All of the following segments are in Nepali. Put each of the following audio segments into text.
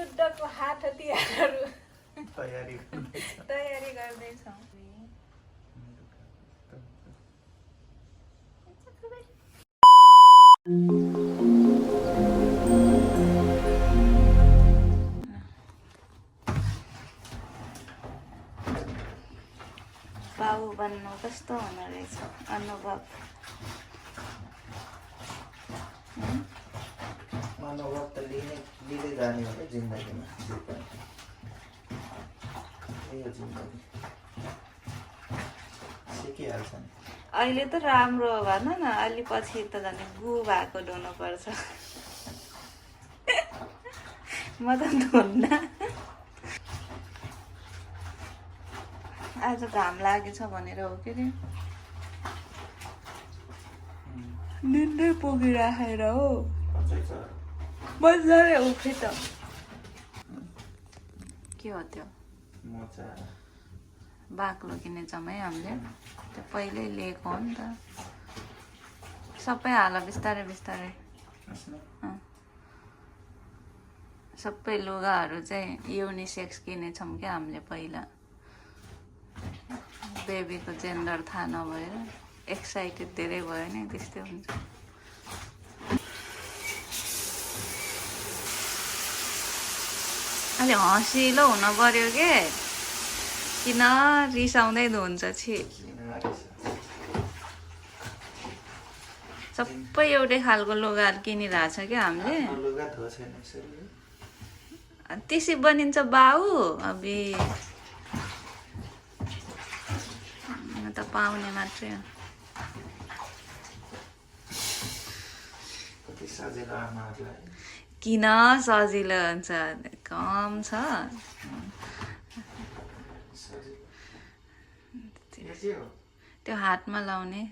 युद्धको हात हतियारहरू तयारी गर्दैछौँ। बाबु बन्नु कस्तो हुनु रहेछ अनुभव। अनुभव त लिँदै जाने हो क्या जिन्दगीमा। यो जिन्दगी सिकिहाल्छ नि। अहिले त राम्रो हो भन न, अलि पछि त झन् गु भएको धुनुपर्छ। म त धुन्न। आज घाम लागेछ भनेर हो के अरे निन्दै पुगिराखेर हो मजाले उठे त। के हो त्यो मोचा बाक्लो किनेछौँ है हामीले, त्यो पहिल्यै लिएको हो नि त। सबै हाल बिस्तारै बिस्तारै। सबै लुगाहरू चाहिँ युनिसेक्स किनेछौँ क्या हामीले पहिला। बेबीको जेन्डर थाहा नभएर एक्साइटेड धेरै भयो नि, त्यस्तै हुन्छ। अलि हँसिलो हुन पर्यो के, किन रिसाउँदै धुन्छ छि। सबै एउटै खालको लुगाहरू किनिरहेको छ क्या हामीले। त्यसै बनिन्छ बाउ अबि त पाउने मात्रै हो। किन सजिलो हुन्छ, कम छ। त्यो हातमा लाउने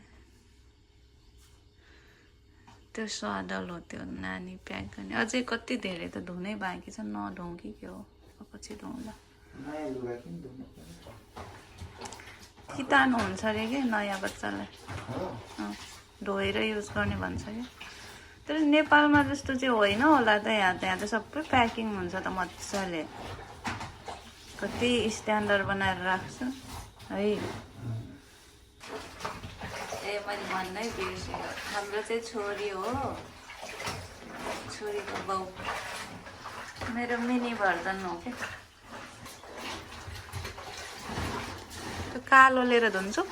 त्यो स्वादल हो त्यो नानी प्याक गर्ने। अझै कति धेरै त धुनै बाँकी छ, नधुँ कि के हो, पछि धुउँला। किटाणु हुन्छ अरे कि नयाँ बच्चालाई धोएर युज गर्ने भन्छ क्या। तर नेपालमा जस्तो चाहिँ होइन होला त। यहाँ त सबै प्याकिङ हुन्छ त मजाले, कति स्ट्यान्डर्ड बनाएर राख्छ है। ए मैले भन्नै बिर्सेँ, हाम्रो चाहिँ छोरी हो, छोरीको बाउ मेरो मिनी भर्जन हो क्या। त्यो कालो लिएर धुन्छु,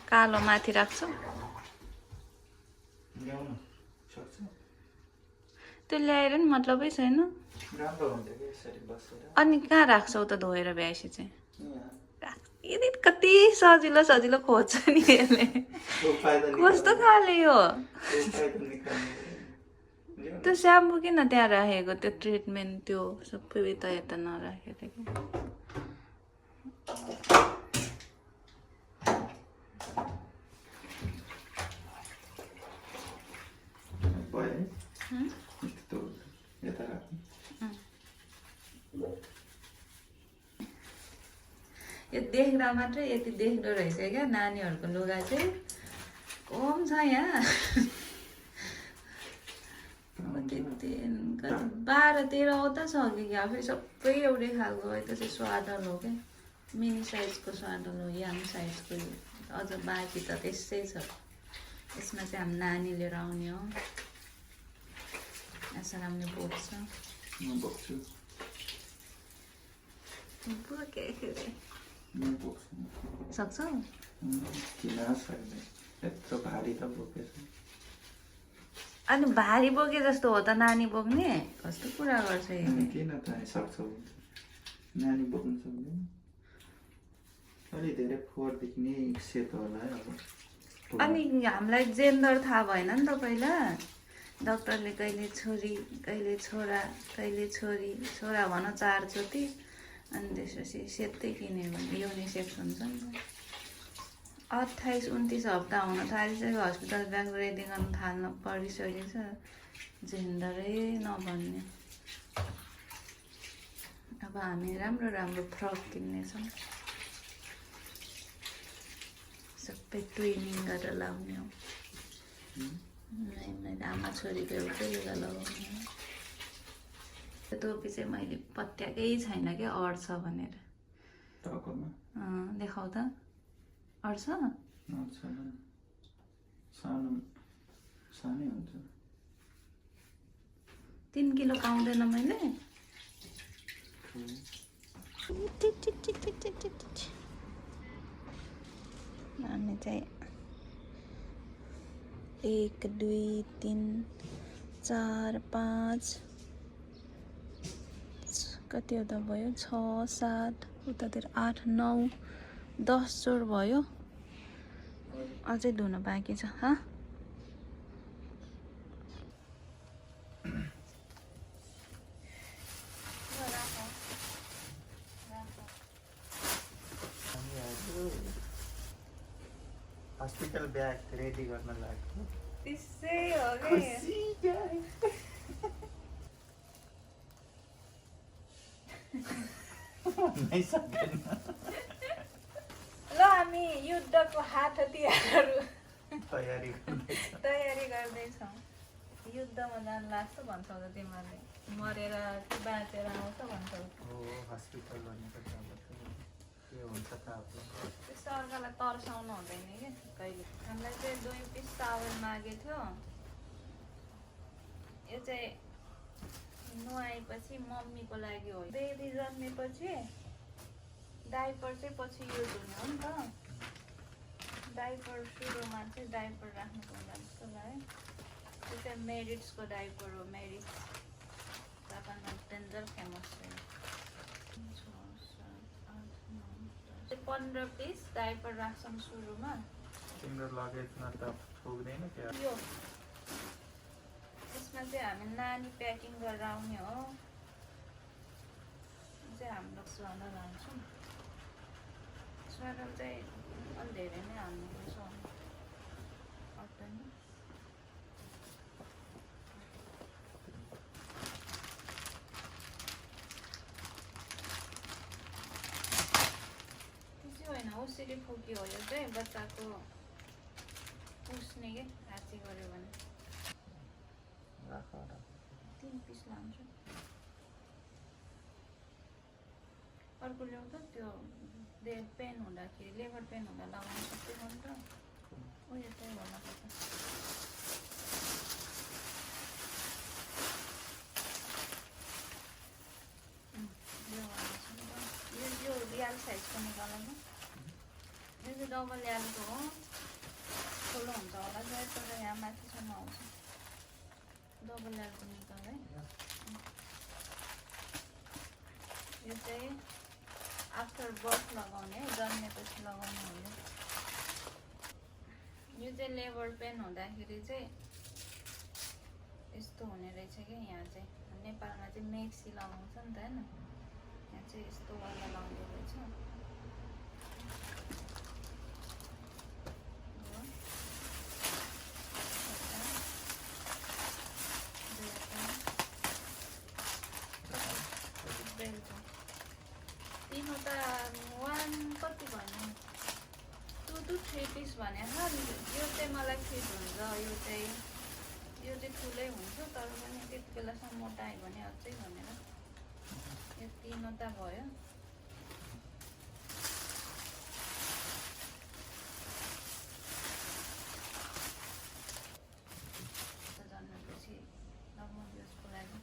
कालो माथि राख्छु। त्यो ल्याएर नि मतलबै छैन। अनि कहाँ राख्छौ त धोएर भ्याएपछि चाहिँ? यदि कति सजिलो सजिलो खोज्छ नि यसले, कस्तो खाले हो। त्यो स्याम्पू किन त्यहाँ राखेको, त्यो ट्रिटमेन्ट त्यो सबै यता यता नराखेर कि। यो देख्दा मात्रै यति देख्दो रहेछ क्या नानीहरूको लुगा चाहिँ। कम छ यहाँ 12-13 त छ कि आफै सबै एउटै खालको। त्यो चाहिँ स्वादल हो क्या, मिनी साइजको स्वादल हो, यङ साइजको अझ बाँकी त त्यसै छ। यसमा चाहिँ हामी नानी लिएर आउने हो। यसो राम्रले बोक्छ, सक्छौ? अनि भारी बोके जस्तो हो त नानी बोक्ने, कस्तो कुरा गर्छ यसले। किन त सक्छौ, नानी बोक्नु सक्दैन। अलि धेरै फोहोरदेखि नै सेतो होला है अब। अनि हामीलाई जेन्डर थाहा भएन नि त पहिला। डक्टरले कहिले छोरी कहिले छोरा, कहिले छोरी छोरा भन 4 चोटि, अनि त्यसपछि सेतै किन्यो भने युनिसेक्स हुन्छ नि त। 28-29 हप्ता हुन थालिसक्यो, हस्पिटल ब्याग रेडी गर्न थाल्न परिसकेछ, जेन्डरै नभन्ने। अब हामी राम्रो राम्रो फ्रक किन्नेछौँ, सबै ट्विनिङ गरेर लाउने हो। आमा छोरीको एउटै लुगा लगाउने। टोपी चाहिँ मैले पत्याएकै छैन क्या अड्छ भनेर। टाउकोमा देखाउ त, अड्छ? सानो सानै हुन्छ। 3 किलो पाउँदैन मैले। हामी चाहिँ 1 2 3 4 5 कतिवटा भयो, 6 7 उतातिर 8 9 10 जोड भयो। अझै धुन बाँकी छ। हस्पिटल ब्याग रेडी गर्न लाग्यो। त्यसै हो नै सकेन। ल हामी युद्धको हात हतियारहरू तयारी गर्दैछौँ। युद्धमा जानु लाग्छ भन्छौ त तिमीहरूले, मरेर कि बाँचेर आउँछ भन्छौ। हस्पिटल भनेको के हुन्छ त अब त्यस्तो अर्कालाई तर्साउनु हुँदैन कि कहिले। हामीलाई चाहिँ 2 पिस टावल मागेको थियो। यो चाहिँ नुहाएपछि मम्मीको लागि हो। बेबी जन्मेपछि डाइपर चाहिँ पछि युज हुने हो नि त। डाइपर सुरुमा चाहिँ डाइपर राख्नु पर्ला जस्तो लाग्यो। त्यो चाहिँ मेरिट्सको डाइपर हो। मेरिट्स जापानमा डेन्जर फेमस छ। 15 पिस डाइपर राख्छौँ सुरुमा। तिम्रो लगेजमा त पुग्दैन क्या। यो यसमा चाहिँ हामी नानी प्याकिङ गरेर आउने हो। चाहिँ हाम्रो स्वेटर हाल्छौँ। स्वेटर चाहिँ अलि धेरै नै हाल्नुपर्छ, अट्दैन। होइन उसरी फुकी हो। यो चाहिँ बच्चाको पुस्ने के हाची गऱ्यो भने। 3 पिस लान्छु। अर्को ल्याउ त त्यो पेन हुँदाखेरि, लेबर पेन हुँदा लगाउनु सक्दैन नि त। यो चाहिँ होला पर्छ। यो रियल साइजको निकाल्नु। यो चाहिँ डबल ल्यालको हो। ठुलो हुन्छ होला सायद, तर यहाँ माथिसम्म आउँछ। डबल ल्यालको निकाल है। यो चाहिँ आफ्टर बर्थ लगाउने, जन्मेपछि लगाउनु हो। यो चाहिँ लेबर पेन हुँदाखेरि चाहिँ यस्तो हुने रहेछ क्या। यहाँ चाहिँ नेपालमा चाहिँ मेक्सी लगाउँछ नि त होइन। यहाँ चाहिँ यस्तो वाला लाउँदो रहेछ। तीनवटा 1 कति भन्यो, 2 to 3 पिस भने। यो चाहिँ मलाई फिट हुन्छ। यो चाहिँ ठुलै हुन्छ, तर पनि त्यति बेलासम्म मोटा आयो भने अझै भनेर यो 3वटा भयो। जन्मेपछि लगाउनु यसको लागि।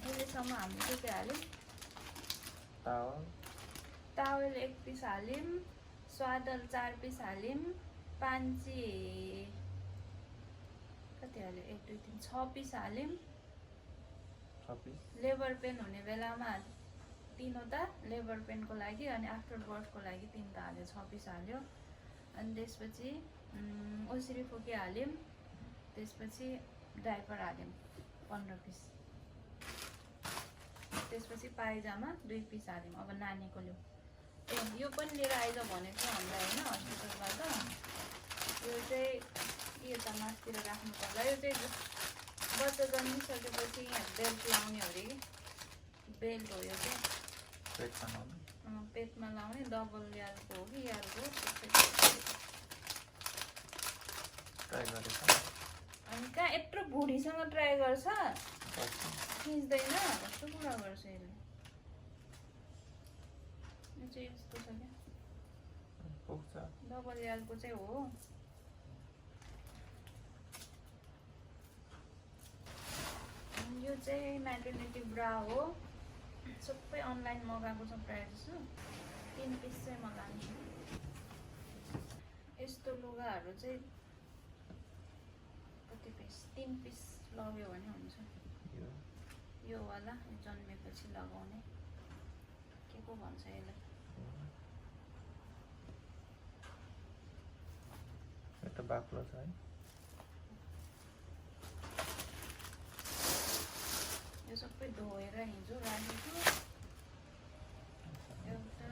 अहिलेसम्म हामीले के हाल्यौँ? टावल 1 पिस हाल्यौँ, स्वादल 4 पिस हाल्यौँ, पान्ची कति हाल्यो? 1 2 3 6 पिस हाल्यौँ। लेबर पेन हुने बेलामा 3वटा लेबर पेनको लागि, अनि आफ्टर बर्थको लागि 3वटा हाल्यो। 6 पिस हाल्यो। अनि त्यसपछि ओसिरी फुकी हाल्यौँ। त्यसपछि डाइपर हाल्यौँ 15 पिस। त्यसपछि पाइजामा 2 पिस हाल्यौँ। अब नानीको ल्याउँ। यो पनि लिएर आइज भनेको थियो हामीलाई होइन, हस्पिटलबाट। यो चाहिँ यता मासतिर राख्नु पर्ला। यो चाहिँ बच्चा जन्मिसकेपछि यहाँ बेल्ट लाउने हो अरे कि। बेल्ट हो यो चाहिँ। पेटमा लाउने। डबल यालको हो कि यालको? अनि कहाँ यत्रो भुँडीसँग ट्राई गर्छ खिच्दैन कस्तो कुरा गर्छ यसले यो चाहिँ यस्तो छ क्या पुग्छ डबल यालको चाहिँ हो यो चाहिँ म्याटर्निटी ब्रा हो सबै अनलाइन मगाएको छ प्रायः जस्तो 3 पिस चाहिँ मगाएको छु यस्तो लुगाहरू चाहिँ कति पिस 3 पिस लग्यो भने हुन्छ यो वाला जन्मेपछि लगाउने के को भन्छ यसलाई यो त बाक्लो छ है यो सबै धोएर हिजो राखेको एउटा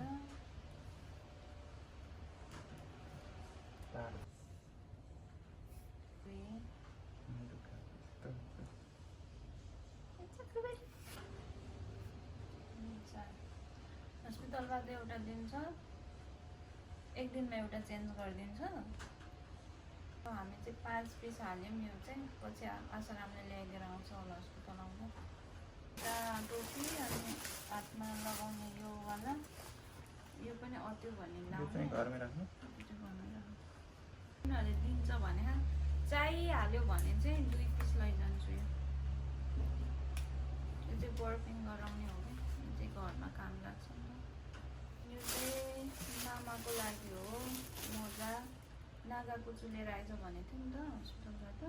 हस्पिटलबाट एउटा दिन्छ एक दिनमा एउटा चेन्ज गरिदिन्छ हामी चाहिँ 5 पिस हाल्यौँ यो चाहिँ पछि आसारामले ल्याइदिएर आउँछ होला हस्पिटल आउँदा टोपी अनि हातमा लगाउने यो वाला यो पनि अट्यो भने लाउने घरमै राख्नु उनीहरूले दिन्छ भने चाहिहाल्यो भने चाहिँ 2 पिस लैजान्छु यो चाहिँ बर्पिङ गराउने हो कि यो चाहिँ घरमा काम लाग्छ यो चाहिँ मामाको लागि हो मोजा नागा कुचुलेर आएछ भनेको थियो नि त हस्पिटलबाट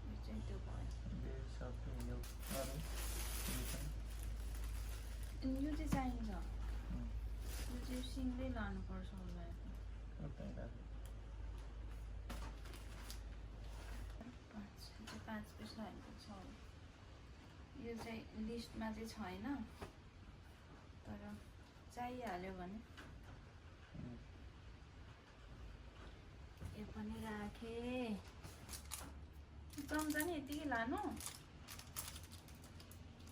यो चाहिँ त्यो भयो यो चाहिँ चाहिन्छ यो चाहिँ सिङ्गै लानुपर्छ होला 5 पिस लागेको छ यो चाहिँ लिस्टमा चाहिँ छैन तर चाहिहाल्यो भने यो पनि राखेँ चम्चा नि यतिकै लानु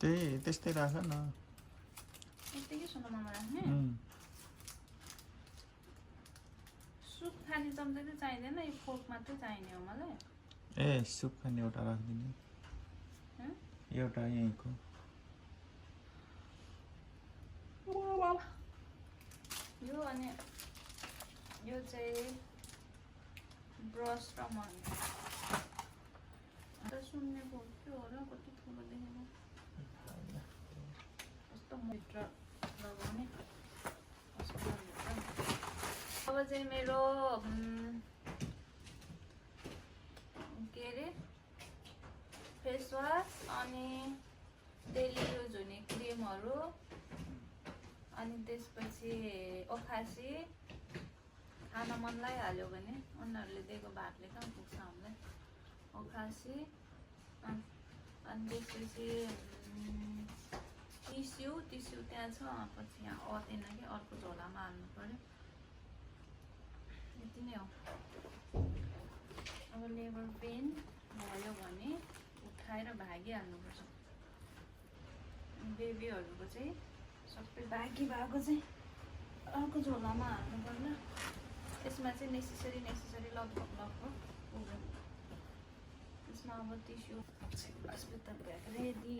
त्यस्तै राख न यतिकै सोनामामा राख्ने सुप खाने चम्चा चाहिँ चाहिँदैन यो फोर्क मात्रै चाहिने हो मलाई ए सुप खाने एउटा राखिदिनु एउटा यहीँको यो अनि यो चाहिँ ब्रस र मन सुन्ने के हो र कति ठुलो देखेको कस्तो भित्र लगाउने अब चाहिँ मेरो के अरे फेस वास अनि डेली युज हुने क्रिमहरू अनि त्यसपछि ओखासी खान मन लागिहाल्यो भने उनीहरूले दिएको भातले कहाँ पुग्छ हामीलाई ओखासी अनि त्यसपछि टिस्यु त्यहाँ छ पछि यहाँ अटेन कि अर्को झोलामा हाल्नु पर्यो यति नै हो अब लेबर पेन भयो भने उठाएर भागिहाल्नुपर्छ बेबीहरूको चाहिँ सबै बाँकी भएको चाहिँ अर्को झोलामा हाल्नु पर्ला त्यसमा चाहिँ नेसेसरी लगभग पुग्यो त्यसमा अब टिस्यु अस्पताल ब्याग रेडी